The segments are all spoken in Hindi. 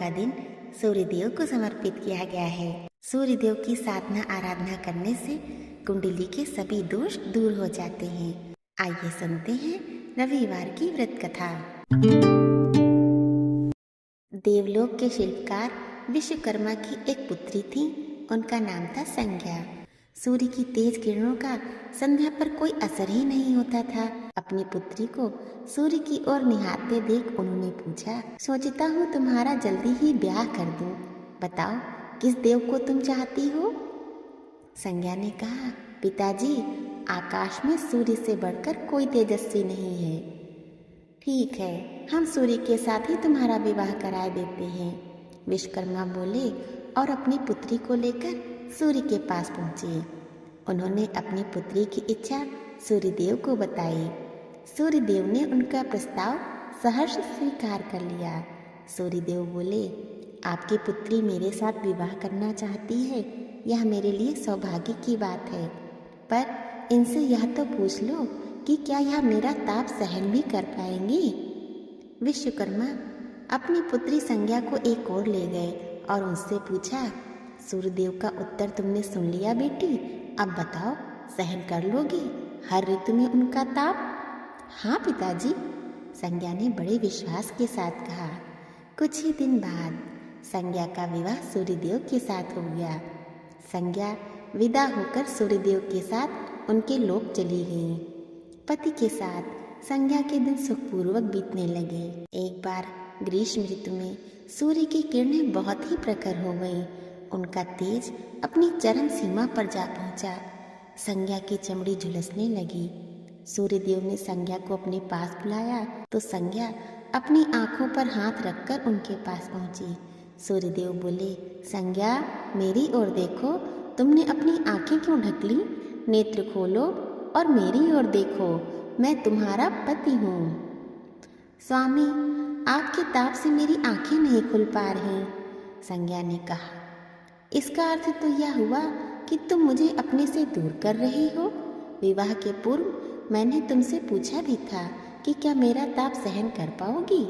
का दिन सूर्यदेव को समर्पित किया गया है। सूर्यदेव की साधना आराधना करने से कुंडली के सभी दोष दूर हो जाते हैं। आइए सुनते हैं रविवार की व्रत कथा। देवलोक के शिल्पकार विश्वकर्मा की एक पुत्री थी। उनका नाम था संज्ञा। सूर्य की तेज किरणों का संध्या पर कोई असर ही नहीं होता था। अपनी पुत्री को सूर्य की ओर निहारते देख उन्होंने पूछा, सोचता हूँ तुम्हारा जल्दी ही ब्याह कर दूं। बताओ किस देव को तुम चाहती हो? संज्ञा ने कहा, पिताजी, आकाश में सूर्य से बढ़कर कोई तेजस्वी नहीं है। ठीक है, हम सूर्य के साथ ही तुम्हारा विवाह करा देते हैं, विश्वकर्मा बोले और अपनी पुत्री को लेकर सूर्य के पास पहुंचे। उन्होंने अपनी पुत्री की इच्छा सूर्यदेव को बताई। सूर्यदेव ने उनका प्रस्ताव सहर्ष स्वीकार कर लिया। सूर्यदेव बोले, आपकी पुत्री मेरे साथ विवाह करना चाहती है, यह मेरे लिए सौभाग्य की बात है, पर इनसे यह तो पूछ लो कि क्या यह मेरा ताप सहन भी कर पाएंगी? विश्वकर्मा अपनी पुत्री संज्ञा को एक ओर ले गए और उनसे पूछा, सूर्यदेव का उत्तर तुमने सुन लिया बेटी, अब बताओ सहन कर लोगी हर ऋतु में उनका ताप? हाँ पिताजी, संज्ञा ने बड़े विश्वास के साथ कहा। कुछ ही दिन बाद संज्ञा का विवाह सूर्यदेव के साथ हो गया। संज्ञा विदा होकर सूर्यदेव के साथ उनके लोक चली गई। पति के साथ संज्ञा के दिन सुखपूर्वक बीतने लगे। एक बार ग्रीष्म ऋतु में सूर्य की किरणें बहुत ही प्रखर हो गई। उनका तेज अपनी चरम सीमा पर जा पहुंचा। संज्ञा की चमड़ी झुलसने लगी। सूर्यदेव ने संज्ञा को अपने पास बुलाया तो संज्ञा अपनी आंखों पर हाथ रखकर उनके पास पहुंची। सूर्यदेव बोले, संज्ञा मेरी ओर देखो, तुमने अपनी आंखें क्यों ढक ली? नेत्र खोलो और मेरी ओर देखो, मैं तुम्हारा पति हूँ। स्वामी, आपके ताप से मेरी आंखें नहीं खुल पा रही, संज्ञा ने कहा। इसका अर्थ तो यह हुआ कि तुम मुझे अपने से दूर कर रही हो। विवाह के पूर्व मैंने तुमसे पूछा भी था कि क्या मेरा ताप सहन कर पाओगी।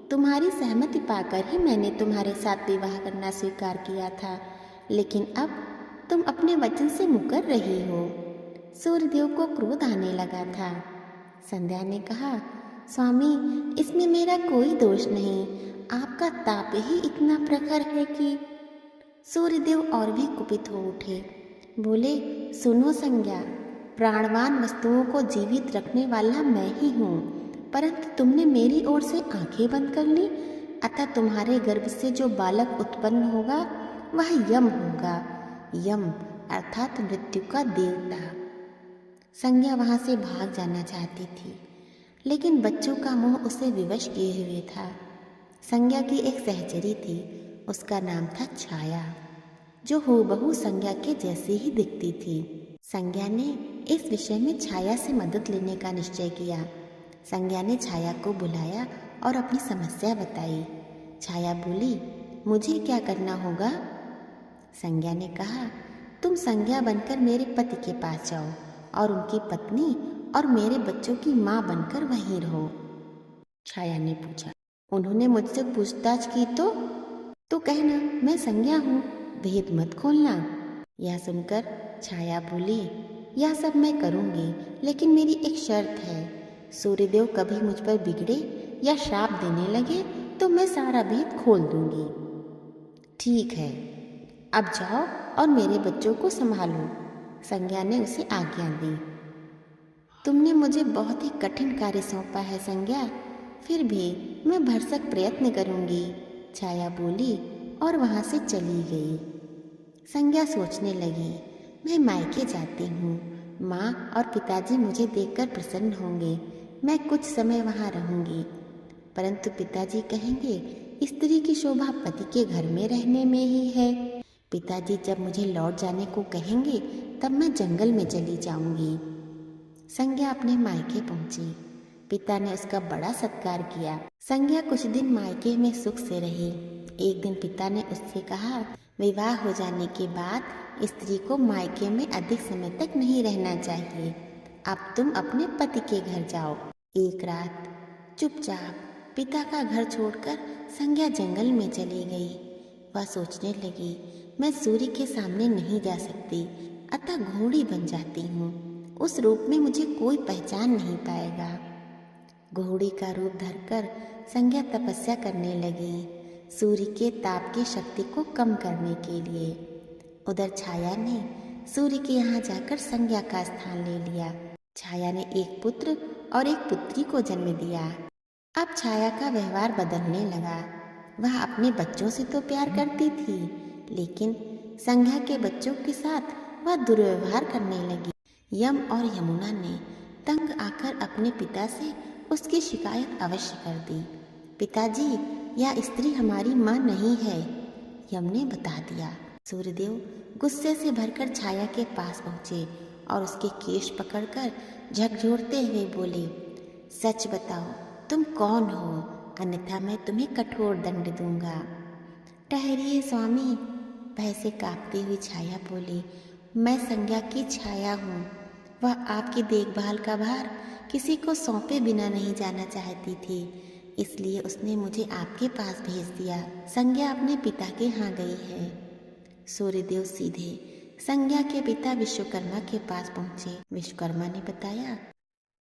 तुम्हारी सहमति पाकर ही मैंने तुम्हारे साथ विवाह करना स्वीकार किया था, लेकिन अब तुम अपने वचन से मुकर रही हो। सूर्यदेव को क्रोध आने लगा था। संध्या ने कहा, स्वामी, इसमें मेरा कोई दोष नहीं, आपका ताप ही इतना प्रखर है कि। सूर्यदेव और भी कुपित हो उठे। बोले, सुनो संज्ञा, प्राणवान वस्तुओं को जीवित रखने वाला मैं ही हूँ, परंतु तुमने मेरी ओर से आंखें बंद कर ली, अतः तुम्हारे गर्भ से जो बालक उत्पन्न होगा वह यम होगा। यम अर्थात मृत्यु का देवता। संज्ञा वहां से भाग जाना चाहती थी, लेकिन बच्चों का मोह उसे विवश किए हुए था। संज्ञा की एक सहचरी थी, उसका नाम था छाया, जो हूबहू संज्ञा के जैसी ही दिखती थी। संज्ञा ने इस विषय में छाया से मदद लेने का निश्चय किया। संज्ञा ने छाया को बुलाया और अपनी समस्या बताई। छाया बोली, मुझे क्या करना होगा? संज्ञा ने कहा, तुम संज्ञा बनकर मेरे पति के पास जाओ और उनकी पत्नी और मेरे बच्चों की माँ बनकर वहीं रहो। छाया ने पूछा, उन्होंने मुझसे पूछताछ की तो कहना मैं संज्ञा हूँ, भेद मत खोलना। यह सुनकर छाया बोली, यह सब मैं करूँगी, लेकिन मेरी एक शर्त है। सूर्यदेव कभी मुझ पर बिगड़े या श्राप देने लगे तो मैं सारा भेद खोल दूंगी। ठीक है, अब जाओ और मेरे बच्चों को संभालो, संज्ञा ने उसे आज्ञा दी। तुमने मुझे बहुत ही कठिन कार्य सौंपा है संज्ञा, फिर भी मैं भरसक प्रयत्न करूंगी, छाया बोली और वहां से चली गई। संज्ञा सोचने लगी, मैं मायके जाती हूँ, माँ और पिताजी मुझे देखकर प्रसन्न होंगे, मैं कुछ समय वहाँ रहूंगी, परंतु पिताजी कहेंगे स्त्री की शोभा पति के घर में रहने में ही है। पिताजी जब मुझे लौट जाने को कहेंगे तब मैं जंगल में चली जाऊंगी। संज्ञा अपने मायके पहुंची। पिता ने उसका बड़ा सत्कार किया। संज्ञा कुछ दिन मायके में सुख से रही। एक दिन पिता ने उससे कहा, विवाह हो जाने के बाद स्त्री को मायके में अधिक समय तक नहीं रहना चाहिए, अब तुम अपने पति के घर जाओ। एक रात चुपचाप पिता का घर छोड़कर संज्ञा जंगल में चली गई। वह सोचने लगी, मैं सूर्य के सामने नहीं जा सकती, अतः घोड़ी बन जाती हूँ। उस रूप में मुझे कोई पहचान नहीं पाएगा। घोड़ी का रूप धरकर संज्ञा तपस्या करने लगी, सूर्य के ताप की शक्ति को कम करने के लिए। उधर छाया ने सूर्य के यहाँ जाकर संज्ञा का स्थान ले लिया। छाया ने एक पुत्र और एक पुत्री को जन्म दिया। अब छाया का व्यवहार बदलने लगा। वह अपने बच्चों से तो प्यार करती थी, लेकिन संज्ञा के बच्चों के साथ वह दुर्व्यवहार करने लगी। यम और यमुना ने तंग आकर अपने पिता से उसकी शिकायत अवश्य कर दी। पिताजी, यह स्त्री हमारी माँ नहीं है, यम ने बता दिया। सूर्यदेव गुस्से से भरकर छाया के पास पहुँचे और उसके केश पकड़कर झकझोरते हुए बोले, सच बताओ, तुम कौन हो, अन्यथा मैं तुम्हें कठोर दंड दूंगा। ठहरिए स्वामी, भय से कांपती हुई छाया बोली, मैं संज्ञा की छाया हूँ। वह आपकी देखभाल का भार किसी को सौंपे बिना नहीं जाना चाहती थी, इसलिए उसने मुझे आपके पास भेज दिया। संज्ञा अपने पिता के यहाँ गई है। सूर्यदेव सीधे संज्ञा के पिता विश्वकर्मा के पास पहुँचे। विश्वकर्मा ने बताया,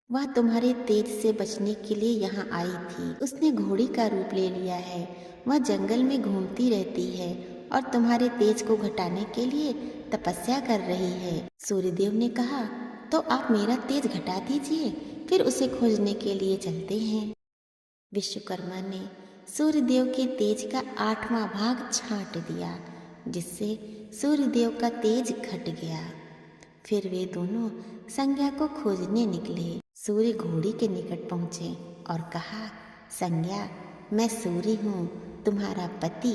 वह तुम्हारे तेज से बचने के लिए यहाँ आई थी। उसने घोड़ी का रूप ले लिया है। वह जंगल में घूमती रहती है और तुम्हारे तेज को घटाने के लिए तपस्या कर रही है। सूर्यदेव ने कहा, तो आप मेरा तेज घटा दीजिए, फिर उसे खोजने के लिए चलते हैं। विश्वकर्मा ने सूर्यदेव के तेज का 8वां भाग छांट दिया, जिससे सूर्यदेव का तेज घट गया। फिर वे दोनों संज्ञा को खोजने निकले। सूर्य घोड़ी के निकट पहुँचे और कहा, संज्ञा, मैं सूर्य हूँ, तुम्हारा पति।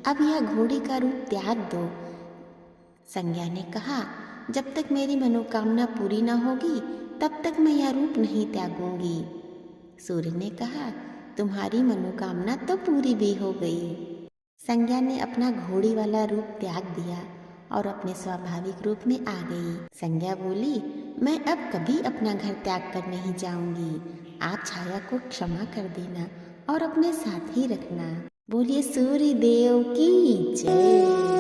अब यह घोड़ी का रूप त्याग दो। संज्ञा ने कहा, जब तक मेरी मनोकामना पूरी न होगी तब तक मैं यह रूप नहीं त्यागूंगी। सूर्य ने कहा, तुम्हारी मनोकामना तो पूरी भी हो गई। संज्ञा ने अपना घोड़ी वाला रूप त्याग दिया और अपने स्वाभाविक रूप में आ गई। संज्ञा बोली, मैं अब कभी अपना घर त्याग कर नहीं जाऊंगी। आप छाया को क्षमा कर देना और अपने साथ ही रखना। बोलिए सूर्य देव की जय।